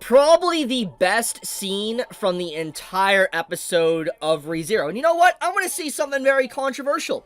probably the best scene from the entire episode of ReZero. And you know what? I want to see something very controversial.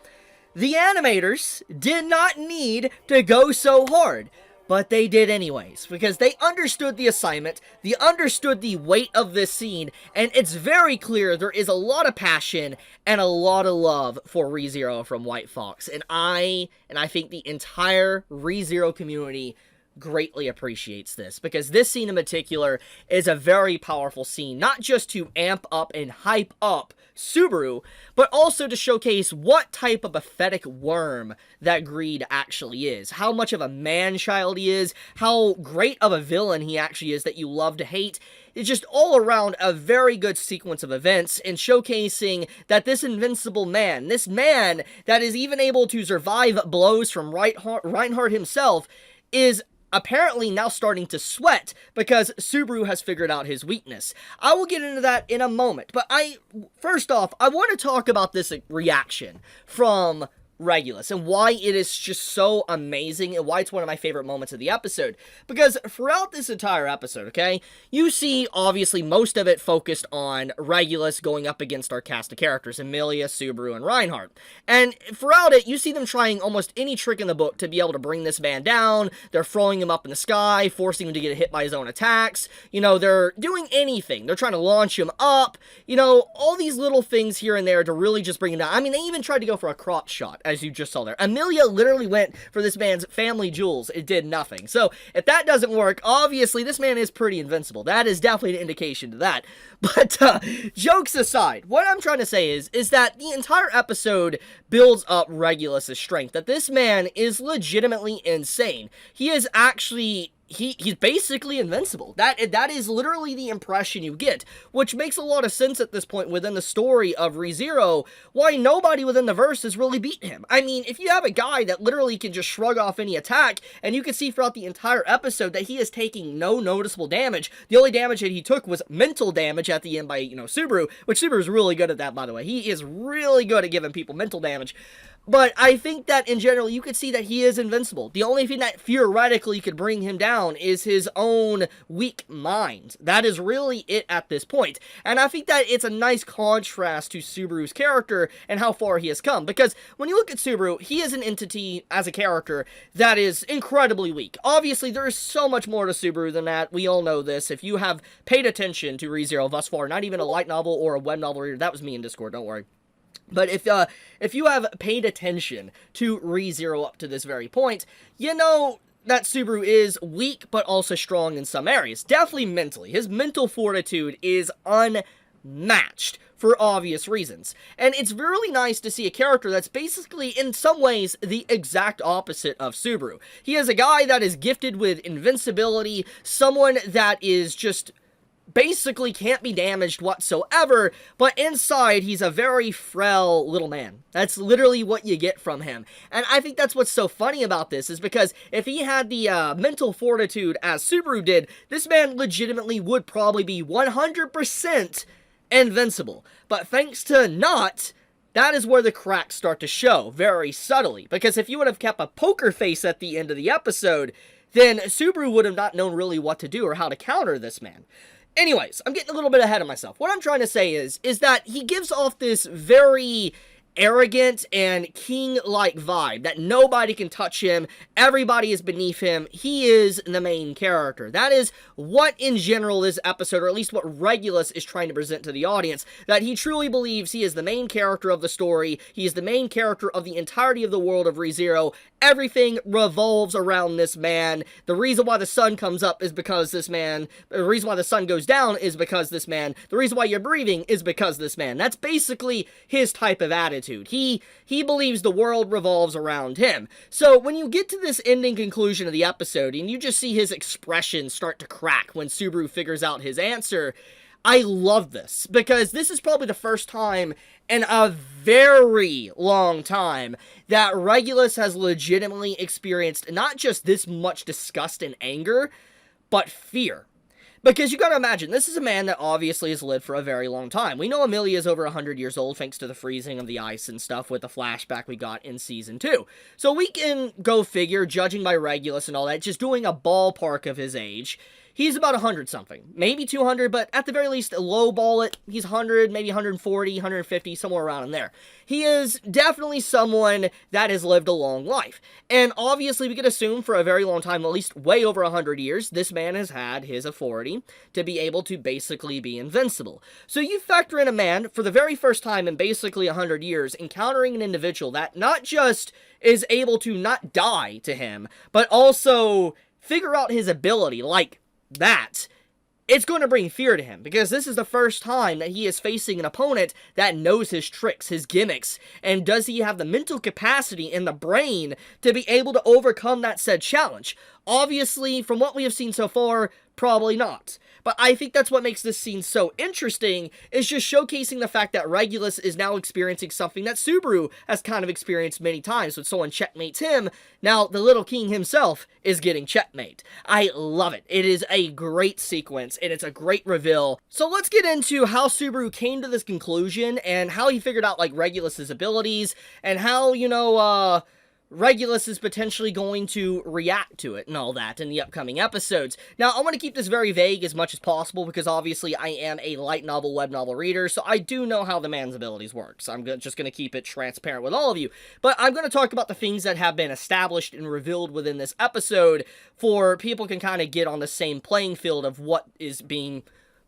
The animators did not need to go so hard, but they did anyways, because they understood the assignment, they understood the weight of this scene, and it's very clear there is a lot of passion and a lot of love for ReZero from White Fox, and I think the entire ReZero community greatly appreciates this, because this scene in particular is a very powerful scene, not just to amp up and hype up Subaru, but also to showcase what type of pathetic worm that Greed actually is, how much of a man-child he is, how great of a villain he actually is that you love to hate. It's just all around a very good sequence of events, and showcasing that this invincible man, this man that is even able to survive blows from Reinhardt himself, is apparently now starting to sweat because Subaru has figured out his weakness. I will get into that in a moment, but first off, I want to talk about this reaction from Regulus and why it is just so amazing and why it's one of my favorite moments of the episode. Because throughout this entire episode, okay, you see obviously most of it focused on Regulus going up against our cast of characters, Emilia, Subaru, and Reinhardt. And throughout it, you see them trying almost any trick in the book to be able to bring this man down. They're throwing him up in the sky, forcing him to get hit by his own attacks. You know, they're doing anything. They're trying to launch him up. You know, all these little things here and there to really just bring him down. I mean, they even tried to go for a crotch shot, as you just saw there. Emilia literally went for this man's family jewels. It did nothing. So, if that doesn't work, obviously, this man is pretty invincible. That is definitely an indication to that. But, jokes aside, what I'm trying to say is that the entire episode builds up Regulus' strength. That this man is legitimately insane. He is actually... He's basically invincible. That is literally the impression you get, which makes a lot of sense at this point within the story of ReZero, why nobody within the verse has really beaten him. I mean, if you have a guy that literally can just shrug off any attack, and you can see throughout the entire episode that he is taking no noticeable damage, the only damage that he took was mental damage at the end by, you know, Subaru, which Subaru's really good at that, by the way. He is really good at giving people mental damage. But I think that in general, you could see that he is invincible. The only thing that theoretically could bring him down is his own weak mind. That is really it at this point. And I think that it's a nice contrast to Subaru's character and how far he has come. Because when you look at Subaru, he is an entity as a character that is incredibly weak. Obviously, there is so much more to Subaru than that. We all know this. If you have paid attention to ReZero thus far, not even a light novel or a web novel reader, that was me in Discord, don't worry. But if you have paid attention to ReZero up to this very point, you know that Subaru is weak, but also strong in some areas. Definitely mentally. His mental fortitude is unmatched, for obvious reasons. And it's really nice to see a character that's basically, in some ways, the exact opposite of Subaru. He is a guy that is gifted with invincibility, someone that is just... basically can't be damaged whatsoever, but inside he's a very frail little man. That's literally what you get from him. And I think that's what's so funny about this, is because if he had the mental fortitude as Subaru did, this man legitimately would probably be 100% invincible. But thanks to not, that is where the cracks start to show, very subtly. Because if you would have kept a poker face at the end of the episode, then Subaru would have not known really what to do or how to counter this man. Anyways, I'm getting a little bit ahead of myself. What I'm trying to say is that he gives off this very arrogant and king-like vibe, that nobody can touch him, everybody is beneath him, he is the main character. That is what, in general, this episode, or at least what Regulus is trying to present to the audience, that he truly believes he is the main character of the story, he is the main character of the entirety of the world of ReZero, everything revolves around this man, the reason why the sun comes up is because this man, the reason why the sun goes down is because this man, the reason why you're breathing is because this man. That's basically his type of attitude. He believes the world revolves around him. So when you get to this ending conclusion of the episode and you just see his expression start to crack when Subaru figures out his answer, I love this, because this is probably the first time in a very long time that Regulus has legitimately experienced not just this much disgust and anger, but fear. Because you gotta imagine, this is a man that obviously has lived for a very long time. We know Emilia is over 100 years old thanks to the freezing of the ice and stuff with the flashback we got in Season 2. So we can go figure, judging by Regulus and all that, just doing a ballpark of his age, he's about 100 something, maybe 200, but at the very least, lowball it, he's 100, maybe 140, 150, somewhere around in there. He is definitely someone that has lived a long life, and obviously we could assume for a very long time, at least way over 100 years, this man has had his authority to be able to basically be invincible. So you factor in a man, for the very first time in basically 100 years, encountering an individual that not just is able to not die to him, but also figure out his ability like that. It's going to bring fear to him, because this is the first time that he is facing an opponent that knows his tricks, his gimmicks, and does he have the mental capacity and the brain to be able to overcome that said challenge? Obviously, from what we have seen so far, probably not. But I think that's what makes this scene so interesting, is just showcasing the fact that Regulus is now experiencing something that Subaru has kind of experienced many times. When someone checkmates him, now the little king himself is getting checkmate. I love it. It is a great sequence, and it's a great reveal. So let's get into how Subaru came to this conclusion, and how he figured out, like, Regulus's abilities, and how, Regulus is potentially going to react to it and all that in the upcoming episodes. Now, I want to keep this very vague as much as possible, because obviously I am a light novel, web novel reader, so I do know how the man's abilities work. So I'm just going to keep it transparent with all of you. But I'm going to talk about the things that have been established and revealed within this episode, for people can kind of get on the same playing field of what is being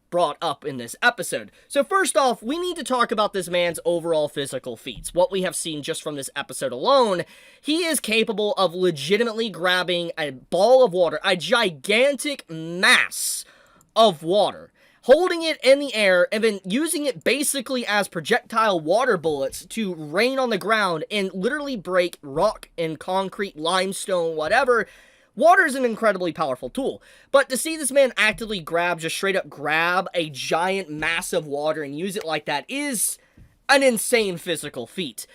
brought up in this episode. So first off, we need to talk about this man's overall physical feats. What we have seen just from this episode alone, he is capable of legitimately grabbing a ball of water, a gigantic mass of water, holding it in the air, and then using it basically as projectile water bullets to rain on the ground and literally break rock and concrete, limestone, whatever. Water is an incredibly powerful tool, but to see this man actively just straight up grab a giant mass of water and use it like that is an insane physical feat.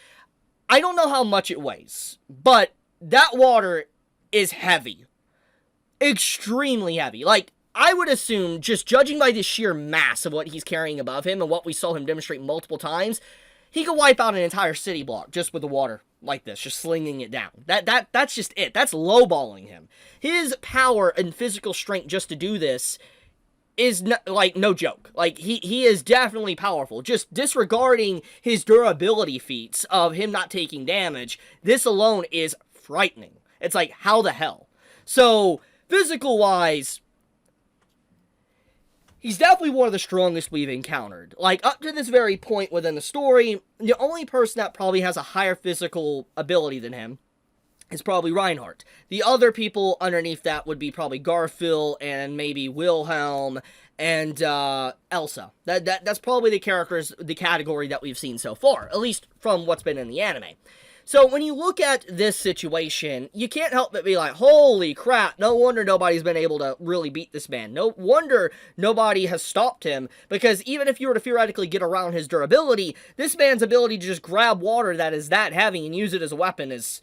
I don't know how much it weighs, but that water is heavy. Extremely heavy. Like, I would assume, just judging by the sheer mass of what he's carrying above him and what we saw him demonstrate multiple times, he could wipe out an entire city block just with the water like this, just slinging it down. That's just it. That's lowballing him. His power and physical strength just to do this is no joke. Like, he is definitely powerful. Just disregarding his durability feats of him not taking damage, this alone is frightening. It's like, how the hell? So, physical-wise, he's definitely one of the strongest we've encountered. Like, up to this very point within the story, the only person that probably has a higher physical ability than him is probably Reinhardt. The other people underneath that would be probably Garfield and maybe Wilhelm and Elsa. That's probably the category that we've seen so far, at least from what's been in the anime. So when you look at this situation, you can't help but be like, holy crap, no wonder nobody's been able to really beat this man. No wonder nobody has stopped him, because even if you were to theoretically get around his durability, this man's ability to just grab water that is that heavy and use it as a weapon is,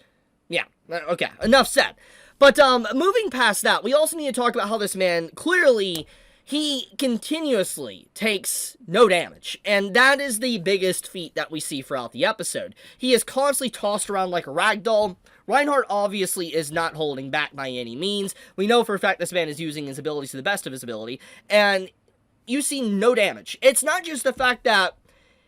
yeah, okay, enough said. But moving past that, we also need to talk about how this man clearly, he continuously takes no damage, and that is the biggest feat that we see throughout the episode. He is constantly tossed around like a ragdoll. Reinhardt obviously is not holding back by any means. We know for a fact this man is using his abilities to the best of his ability, and you see no damage. It's not just the fact that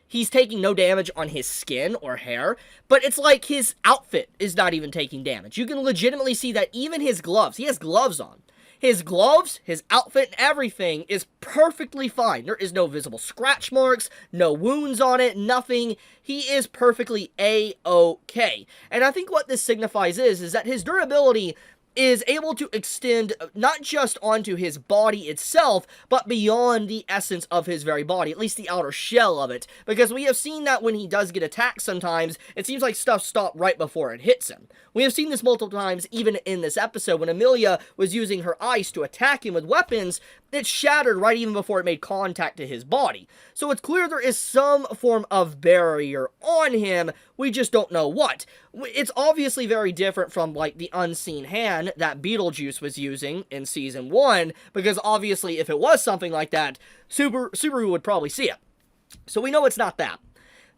he's taking no damage on his skin or hair, but it's like his outfit is not even taking damage. You can legitimately see that even his gloves, he has gloves on. His gloves, his outfit, and everything is perfectly fine. There is no visible scratch marks, no wounds on it, nothing. He is perfectly A-OK. And I think what this signifies is that his durability is able to extend not just onto his body itself, but beyond the essence of his very body, at least the outer shell of it. Because we have seen that when he does get attacked sometimes, it seems like stuff stopped right before it hits him. We have seen this multiple times even in this episode when Amelia was using her ice to attack him with weapons. It shattered right even before it made contact to his body. So it's clear there is some form of barrier on him, we just don't know what. It's obviously very different from, like, the unseen hand that Beetlejuice was using in Season 1, because obviously if it was something like that, Subaru would probably see it. So we know it's not that.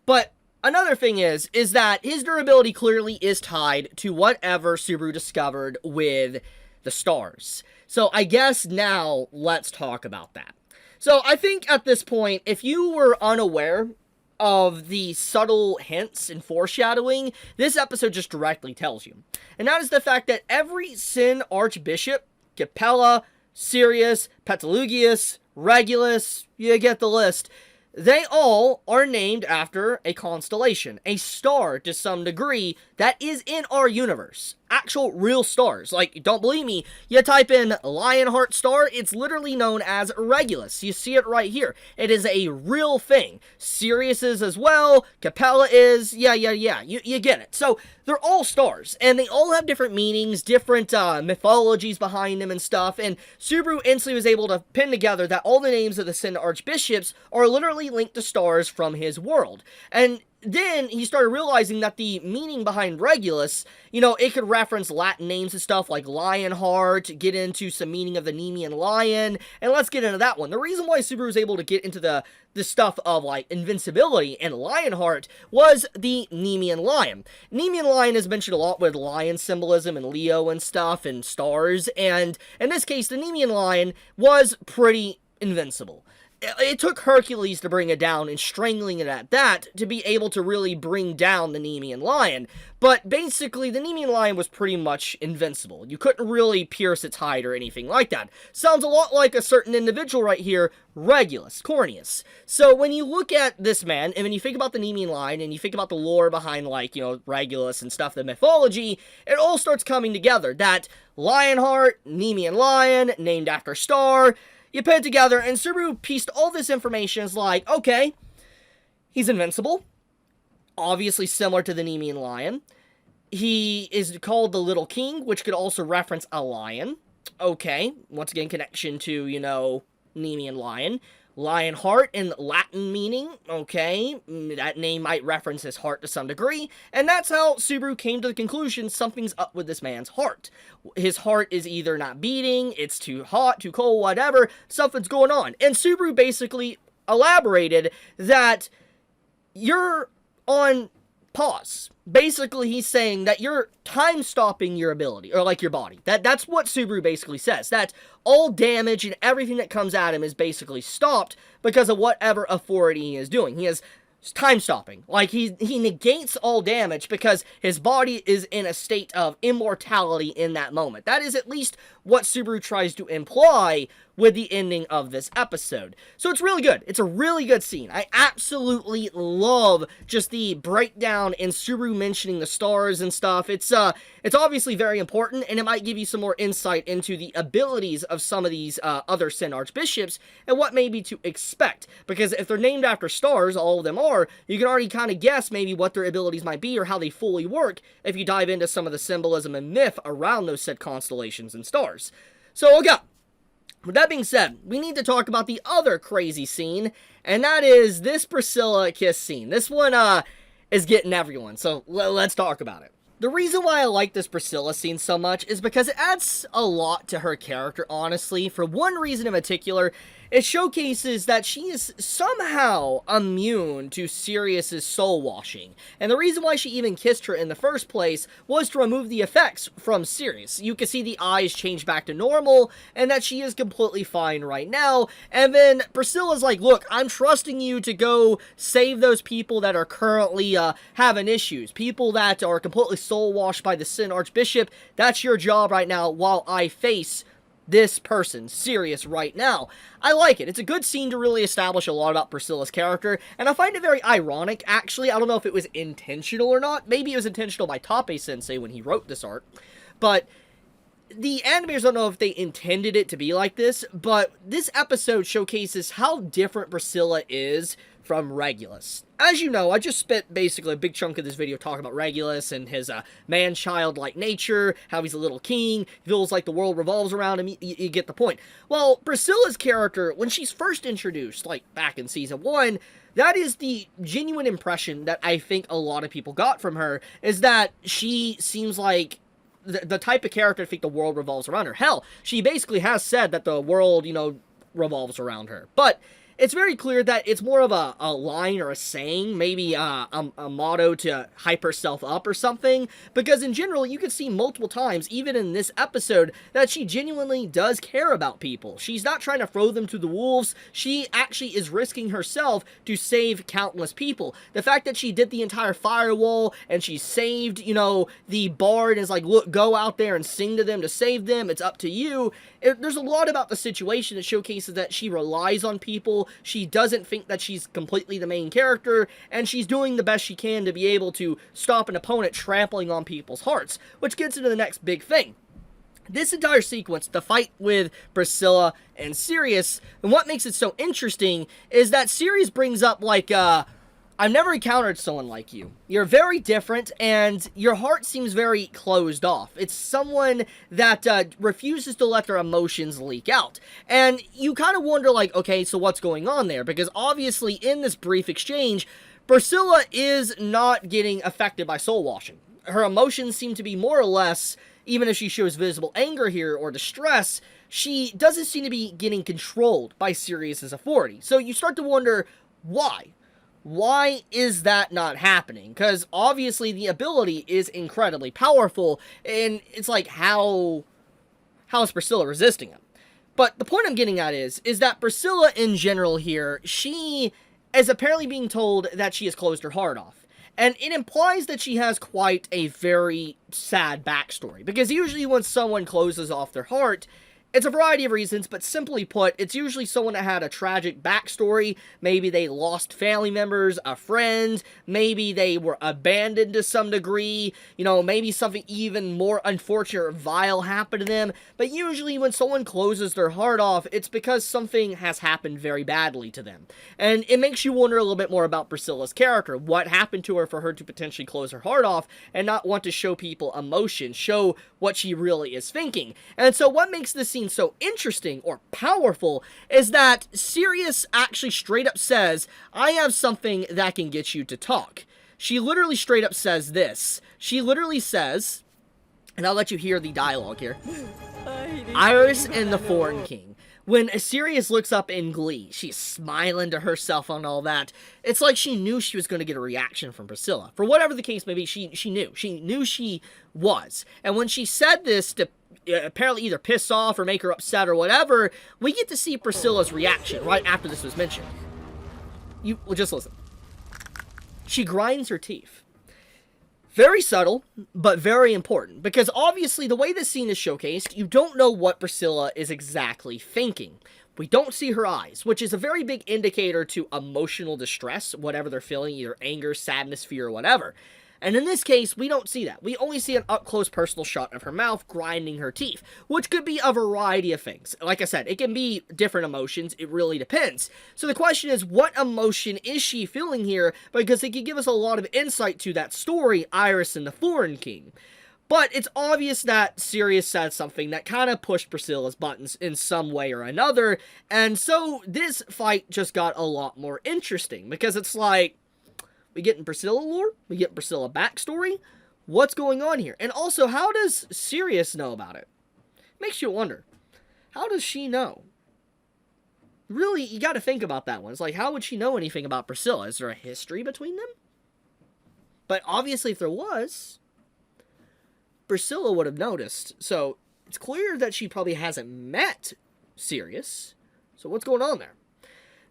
But another thing is that his durability clearly is tied to whatever Subaru discovered with the stars. So I guess now let's talk about that. So I think at this point, if you were unaware of the subtle hints and foreshadowing, this episode just directly tells you. And that is the fact that every Sin Archbishop, Capella, Sirius, Petalogius, Regulus, you get the list, they all are named after a constellation, a star to some degree that is in our universe. Actual real stars. Like, don't believe me, you type in Lionheart star, it's literally known as Regulus. You see it right here. It is a real thing. Sirius is as well, Capella is, yeah, you get it. So, they're all stars, and they all have different meanings, different mythologies behind them and stuff, and Subaru instantly was able to pin together that all the names of the Sin Archbishops are literally linked to stars from his world. And then he started realizing that the meaning behind Regulus, you know, it could reference Latin names and stuff like Lionheart, get into some meaning of the Nemean lion, and let's get into that one. The reason why Subaru was able to get into the stuff of, like, invincibility and Lionheart was the Nemean lion. Nemean lion is mentioned a lot with lion symbolism and Leo and stuff and stars, and in this case, the Nemean lion was pretty invincible. It took Hercules to bring it down, and strangling it at that, to be able to really bring down the Nemean lion. But basically, the Nemean lion was pretty much invincible. You couldn't really pierce its hide or anything like that. Sounds a lot like a certain individual right here, Regulus Corneas. So when you look at this man, and when you think about the Nemean lion, and you think about the lore behind, like, you know, Regulus and stuff, the mythology, it all starts coming together. That Lionheart, Nemean lion, named after star, you put it together, and Subaru pieced all this information as like, okay, he's invincible, obviously similar to the Nemean lion. He is called the Little King, which could also reference a lion. Okay, once again, connection to, you know, Nemean lion. Lionheart in Latin meaning, okay, that name might reference his heart to some degree, and that's how Subaru came to the conclusion something's up with this man's heart. His heart is either not beating, it's too hot, too cold, whatever, something's going on. And Subaru basically elaborated that you're on pause. Basically, he's saying that you're time-stopping your ability, or like your body. That's what Subaru basically says. That all damage and everything that comes at him is basically stopped because of whatever authority he is doing. He is time-stopping. Like, he negates all damage because his body is in a state of immortality in that moment. That is at least what Subaru tries to imply with the ending of this episode. So it's really good. It's a really good scene. I absolutely love just the breakdown in Subaru mentioning the stars and stuff. It's obviously very important, and it might give you some more insight into the abilities of some of these other Sin Archbishops and what maybe to expect. Because if they're named after stars, all of them are, you can already kind of guess maybe what their abilities might be or how they fully work if you dive into some of the symbolism and myth around those said constellations and stars. So, okay. With that being said, we need to talk about the other crazy scene, and that is this Priscilla kiss scene. This one, is getting everyone, so let's talk about it. The reason why I like this Priscilla scene so much is because it adds a lot to her character, honestly. For one reason in particular, it showcases that she is somehow immune to Sirius's soul washing. And the reason why she even kissed her in the first place was to remove the effects from Sirius. You can see the eyes change back to normal, and that she is completely fine right now. And then Priscilla's like, look, I'm trusting you to go save those people that are currently having issues. People that are completely soul washed by the Sin Archbishop. That's your job right now while I face this person, Sirius, right now. I like it. It's a good scene to really establish a lot about Priscilla's character, and I find it very ironic, actually. I don't know if it was intentional or not. Maybe it was intentional by Tape-sensei when he wrote this art, but the animators don't know if they intended it to be like this, but this episode showcases how different Priscilla is from Regulus. As you know, I just spent basically a big chunk of this video talking about Regulus and his man-child-like nature, how he's a little king, feels like the world revolves around him, you get the point. Well, Priscilla's character, when she's first introduced, like back in Season 1, that is the genuine impression that I think a lot of people got from her, is that she seems like the type of character I think the world revolves around her. Hell, she basically has said that the world, you know, revolves around her. But it's very clear that it's more of a line or a saying, maybe a motto to hype herself up or something, because in general, you can see multiple times, even in this episode, that she genuinely does care about people. She's not trying to throw them to the wolves. She actually is risking herself to save countless people. The fact that she did the entire firewall and she saved, you know, the bard is like, look, go out there and sing to them to save them. It's up to you. There's a lot about the situation that showcases that she relies on people. She doesn't think that she's completely the main character, and she's doing the best she can to be able to stop an opponent trampling on people's hearts, which gets into the next big thing. This entire sequence, the fight with Priscilla and Sirius, and what makes it so interesting is that Sirius brings up, like, I've never encountered someone like you. You're very different, and your heart seems very closed off. It's someone that refuses to let their emotions leak out. And you kind of wonder, like, okay, so what's going on there? Because obviously, in this brief exchange, Priscilla is not getting affected by soul washing. Her emotions seem to be more or less, even if she shows visible anger here or distress, she doesn't seem to be getting controlled by Sirius's authority. So you start to wonder, why? Why is that not happening? Because obviously the ability is incredibly powerful, and it's like, how is Priscilla resisting him? But the point I'm getting at is that Priscilla in general here, she is apparently being told that she has closed her heart off. And it implies that she has quite a very sad backstory, because usually when someone closes off their heart, it's a variety of reasons, but simply put, it's usually someone that had a tragic backstory. Maybe they lost family members, a friend, maybe they were abandoned to some degree, you know, maybe something even more unfortunate or vile happened to them. But usually when someone closes their heart off, it's because something has happened very badly to them. And it makes you wonder a little bit more about Priscilla's character. What happened to her for her to potentially close her heart off and not want to show people emotion, show what she really is thinking. And so what makes this scene so interesting or powerful is that Sirius actually straight up says, I have something that can get you to talk. She literally straight up says this. She literally says, and I'll let you hear the dialogue here. Iris and the Foreign King. When Sirius looks up in glee, she's smiling to herself on all that. It's like she knew she was going to get a reaction from Priscilla. For whatever the case may be, she knew. She knew she was. And when she said this to apparently either piss off or make her upset or whatever, we get to see Priscilla's reaction right after this was mentioned. Well, just listen. She grinds her teeth. Very subtle, but very important, because obviously the way this scene is showcased, you don't know what Priscilla is exactly thinking. We don't see her eyes, which is a very big indicator to emotional distress, whatever they're feeling, either anger, sadness, fear, or whatever. And in this case, we don't see that. We only see an up-close personal shot of her mouth grinding her teeth, which could be a variety of things. Like I said, it can be different emotions. It really depends. So the question is, what emotion is she feeling here? Because it could give us a lot of insight to that story, Iris and the Foreign King. But it's obvious that Sirius said something that kind of pushed Priscilla's buttons in some way or another. And so this fight just got a lot more interesting, because it's like, we getting Priscilla lore? We getting Priscilla backstory? What's going on here? And also, how does Sirius know about it? Makes you wonder. How does she know? Really, you got to think about that one. It's like, how would she know anything about Priscilla? Is there a history between them? But obviously, if there was, Priscilla would have noticed. So, it's clear that she probably hasn't met Sirius. So, what's going on there?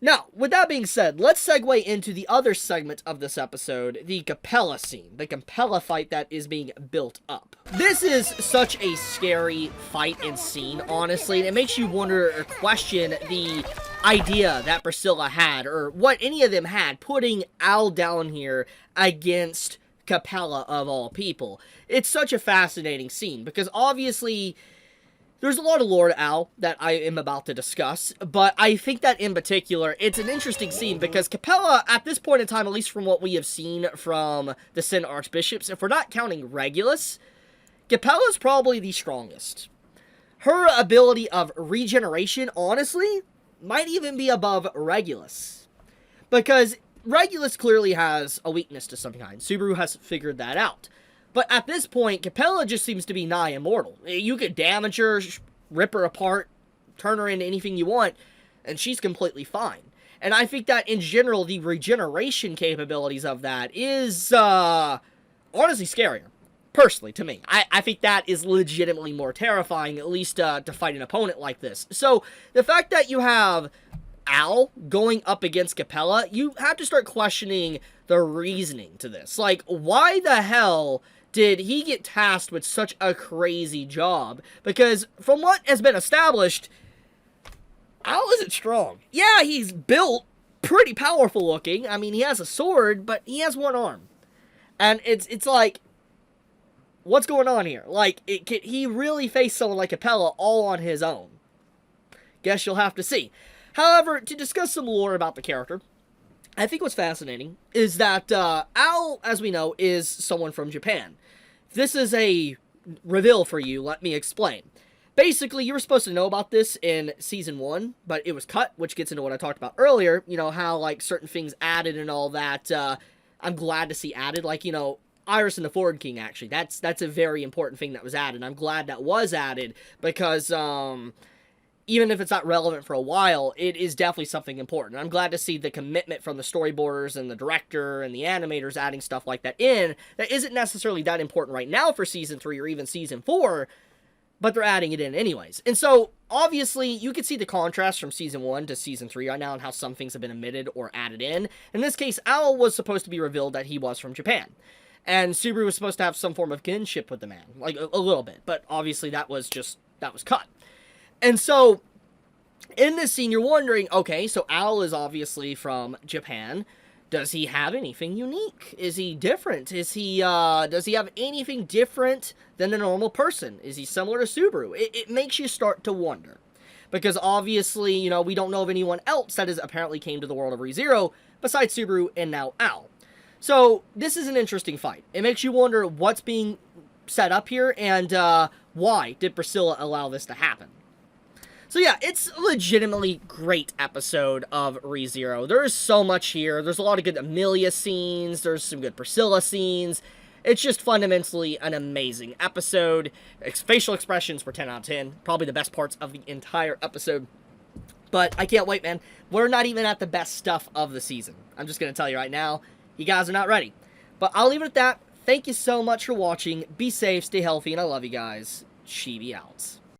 Now, with that being said, let's segue into the other segment of this episode, the Capella scene, the Capella fight that is being built up. This is such a scary fight and scene, honestly, and it makes you wonder or question the idea that Priscilla had, or what any of them had, putting Al down here against Capella of all people. It's such a fascinating scene, because obviously there's a lot of lore to Al that I am about to discuss, but I think that in particular, it's an interesting scene because Capella, at this point in time, at least from what we have seen from the Sin Archbishops, if we're not counting Regulus, Capella's probably the strongest. Her ability of regeneration, honestly, might even be above Regulus. Because Regulus clearly has a weakness to some kind. Subaru has figured that out. But at this point, Capella just seems to be nigh immortal. You could damage her, rip her apart, turn her into anything you want, and she's completely fine. And I think that, in general, the regeneration capabilities of that is, honestly scarier. Personally, to me. I think that is legitimately more terrifying, at least to fight an opponent like this. So, the fact that you have Al going up against Capella, you have to start questioning the reasoning to this. Like, why the hell did he get tasked with such a crazy job? Because, from what has been established, Al isn't strong. Yeah, he's built pretty powerful looking. I mean, he has a sword, but he has one arm. And it's like, what's going on here? Like, can he really face someone like Capella all on his own? Guess you'll have to see. However, to discuss some lore about the character, I think what's fascinating is that Al, as we know, is someone from Japan. If this is a reveal for you, let me explain. Basically, you were supposed to know about this in Season 1, but it was cut, which gets into what I talked about earlier. You know, how, like, certain things added and all that, I'm glad to see added. Like, you know, Iris and the Ford King, actually. That's a very important thing that was added. I'm glad that was added, because, even if it's not relevant for a while, it is definitely something important. I'm glad to see the commitment from the storyboarders and the director and the animators adding stuff like that in. That isn't necessarily that important right now for Season 3 or even Season 4, but they're adding it in anyways. And so, obviously, you can see the contrast from Season 1 to Season 3 right now and how some things have been omitted or added in. In this case, Al was supposed to be revealed that he was from Japan. And Subaru was supposed to have some form of kinship with the man. Like, a little bit. But obviously, that was cut. And so, in this scene, you're wondering, okay, so Al is obviously from Japan. Does he have anything unique? Is he different? Does he have anything different than a normal person? Is he similar to Subaru? It makes you start to wonder. Because obviously, you know, we don't know of anyone else that has apparently came to the world of ReZero besides Subaru and now Al. So, this is an interesting fight. It makes you wonder what's being set up here and why did Priscilla allow this to happen. So yeah, it's a legitimately great episode of ReZero. There is so much here. There's a lot of good Amelia scenes. There's some good Priscilla scenes. It's just fundamentally an amazing episode. Facial expressions were 10 out of 10. Probably the best parts of the entire episode. But I can't wait, man. We're not even at the best stuff of the season. I'm just going to tell you right now, you guys are not ready. But I'll leave it at that. Thank you so much for watching. Be safe, stay healthy, and I love you guys. Chibi out.